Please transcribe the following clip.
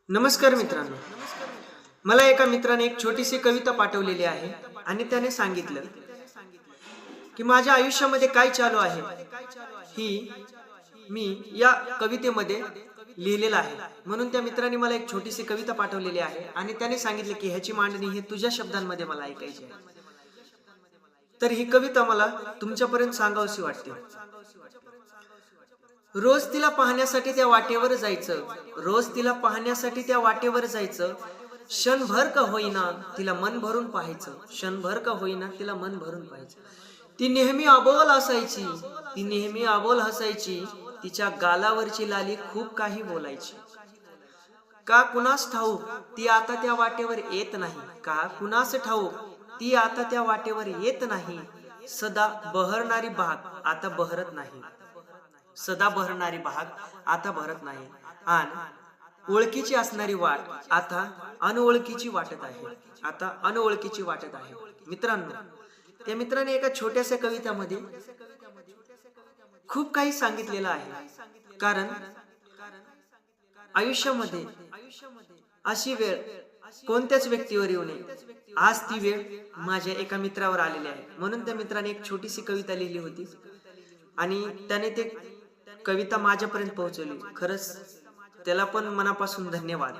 नमस्कार मित्रांनो, मला एका मित्राने एक छोटीशी कविता पाठवलेली आहे आणि त्याने सांगितलं की माझ्या आयुष्यामध्ये काय चालू आहे ही मी या कवितेमध्ये लिहिलेलं आहे. म्हणून त्या मित्राने मला एक छोटीशी कविता पाठवलेली आहे आणि त्याने सांगितलं की ह्याची मांडणी ही तुझ्या शब्दांमध्ये मला ऐकायची आहे. तर ही कविता मला तुमच्यापर्यंत सांगावीशी वाटते. रोज तिला पाहण्यासाठी त्या वाटेवर जायचं, रोज तिला पाहण्यासाठी त्या वाटेवर जायचं. क्षणभर का होईना तिला मन भरून पाहायचं, क्षणभर का होईना तिला मन भरून पाहायचं. ती नेहमी अबोल असायची, ती नेहमी अबोल हसायची. तिच्या गालावरची लाली खूप काही बोलायची. का कुणास ठाऊक ती आता त्या वाटेवर येत नाही, का कुणास ठाऊक ती आता त्या वाटेवर येत नाही. सदा बहरणारी बाग आता बहरत नाही, सदा बहरणारी बाग आता भरत नाही. आणि ओळखीची असणारी वाट आता अनओळखीची वाटत आहे, आता अनओळखीची वाटत आहे. मित्रांनो, त्या मित्राने एका छोट्याशा कवितामध्ये खूप काही सांगितलेलं आहे. कारण आयुष्यामध्ये अशी वेळ कोणत्याच व्यक्तीवर येऊ नये. आज ती वेळ माझ्या एका मित्रावर आलेली आहे. म्हणून त्या मित्राने एक छोटीशी कविता लिहिली होती आणि त्याने ते कविता माझ्यापर्यंत पोहोचवली. खरंच त्याला पण मनापासून धन्यवाद.